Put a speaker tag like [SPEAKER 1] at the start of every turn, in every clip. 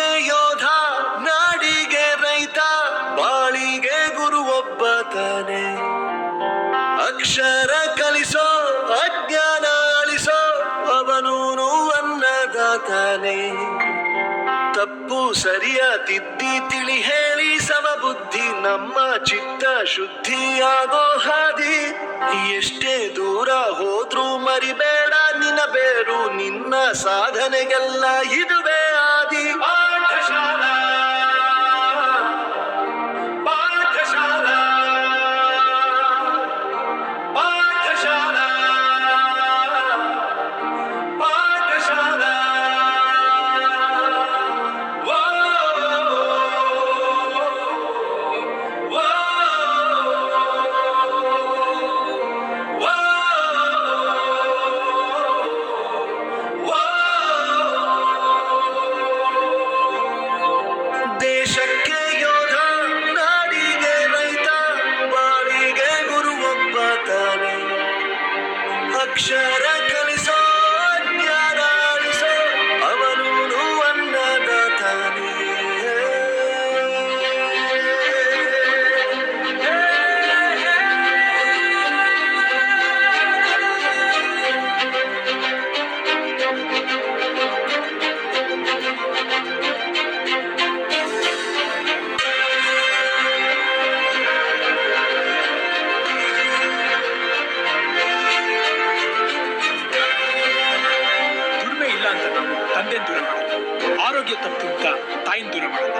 [SPEAKER 1] ದೇಶಕ್ಕೆ ಯೋಧ, ನಾಡಿಗೆ ರೈತ, ಬಾಳಿಗೆ ಗುರು ಒಬ್ಬ ತಾನೆ. ಅಕ್ಷರ ಕಲಿಸೋ, ಅಜ್ಞಾನ ಅಳಿಸೋ, ಅವನೂನು ಅನ್ನದಾತಾನೆ. ತಪ್ಪು ಸರಿಯ ತಿದ್ದಿ ತಿಳಿ ಹೇಳಿ ಸಮಬುದ್ಧಿ, ನಮ್ಮ ಚಿತ್ತ ಶುದ್ಧಿಯಾಗೋ ಹಾದಿ. ಎಷ್ಟೇ ದೂರ ಹೋದ್ರೂ ಮರಿಬೇಡ ನಿನ್ನ ಬೇರು, ನಿನ್ನ ಸಾಧನೆಗೆಲ್ಲ ಇದುವೇ ಆದಿ. ಪಾಠಶಾಲಾ ಪಾಠಶಾಲಾ ಪಾಠಶಾಲಾ ಪಾಠಶಾಲಾ. ದೇಶಕ್ಕೆ ಯೋಧ, ನಾಡಿಗೆ ರೈತ, ಬಾಳಿಗೆ ಗುರು ಒಬ್ಬ ತಾನೆ. ಅಕ್ಷರ ಕಲಿಸೋ, ಜ್ಞಾನ ಅಳಿಸೋ, ಅವನೂನು ಅನ್ನದಾತಾನೆ.
[SPEAKER 2] ದುಡಿಮೆ ಇಲ್ಲ ಅಂತ ನಾವು ತಂದೆ ದೂರ ಮಾಡಲ್ಲ, ಆರೋಗ್ಯ ತಪ್ಪು ಅಂತ ತಾಯಿನ ದೂರ ಮಾಡಲ್ಲ,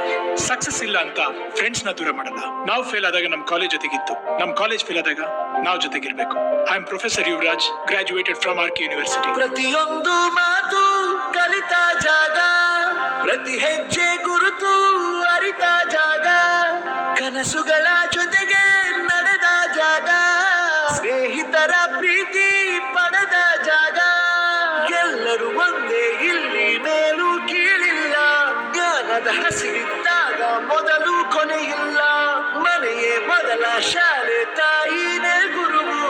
[SPEAKER 2] ಸಕ್ಸಸ್ ಇಲ್ಲ ಅಂತ ಫ್ರೆಂಡ್ಸ್ ನ ದೂರ ಮಾಡಲ್ಲ. ನಾವು ಫೇಲ್ ಆದಾಗ ನಮ್ ಕಾಲೇಜ್ ಜೊತೆಗಿತ್ತು, ನಮ್ ಕಾಲೇಜ್ ಫೇಲ್ ಆದಾಗ ನಾವು ಜೊತೆಗಿರ್ಬೇಕು. I am professor Yuvaraj, graduated from Archie university.
[SPEAKER 1] ಪ್ರತಿಯೊಂದು ಮಾತು ಕಲಿತ ಜಾಗ, ಪ್ರತಿ ಹೆಜ್ಜೆ ಗುರುತು ಅರಿತ ಜಾಗ, ಕನಸುಗಳ ಜೊತೆಗೆ ನಡೆದ ಜಾಗ, ಸ್ನೇಹಿತರ ಪ್ರೀತಿ ಪಡೆದ ಜಾಗ. ಎಲ್ಲರೂ ಒಂದೇ ಇಲ್ಲಿ, ಮೇಲೂ ಕೀಳಿಲ್ಲ, ಜ್ಞಾನದ ಹಸಿರಿದ್ದಾಗ ಮೊದಲು ಕೊನೆಯಿಲ್ಲ. ಮನೆಯೇ ಮೊದಲ ಶಾಲೆ, ತಾಯಿನೇ ಗುರುವು,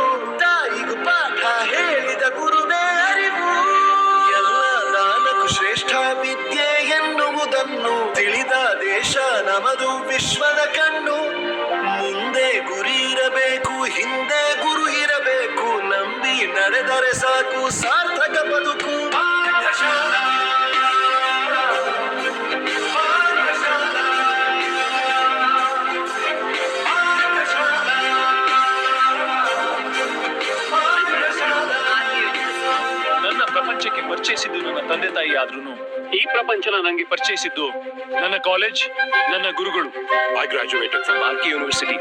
[SPEAKER 1] ತಾಯಿಗೂ ಪಾಠ ಹೇಳಿದ ಗುರುವೇ ಅರಿವು. ಎಲ್ಲ ದಾನಕ್ಕೂ ಶ್ರೇಷ್ಠ ವಿದ್ಯೆ ಎನ್ನುವುದನ್ನು ತಿಳಿದ ದೇಶ ನಮದು, ವಿಶ್ವದ ಕಣ್ಣು. ಮುಂದೆ ಗುರಿ ಇರಬೇಕು, ಹಿಂದೆ ಗುರು ಇರಬೇಕು, ನಂಬಿ ನಡೆದರೆ ಸಾಕು ಸಾರ್ಥಕ ಬದುಕು. ಪಾಠಶಾಲಾ ಪಾಠಶಾಲಾ ಪಾಠಶಾಲಾ ಪಾಠಶಾಲಾ.
[SPEAKER 3] ನನ್ನ ಪ್ರಪಂಚಕ್ಕೆ ಪರಿಚಯಿಸಿದ್ದು ನನ್ನ ತಂದೆ ತಾಯಿ ಆದ್ರೂ ಈ ಪ್ರಪಂಚನ ನಂಗೆ ಪರಿಚಯಿಸಿದ್ದು ನನ್ನ ಕಾಲೇಜ್, ನನ್ನ ಗುರುಗಳು. I graduated from Archie university.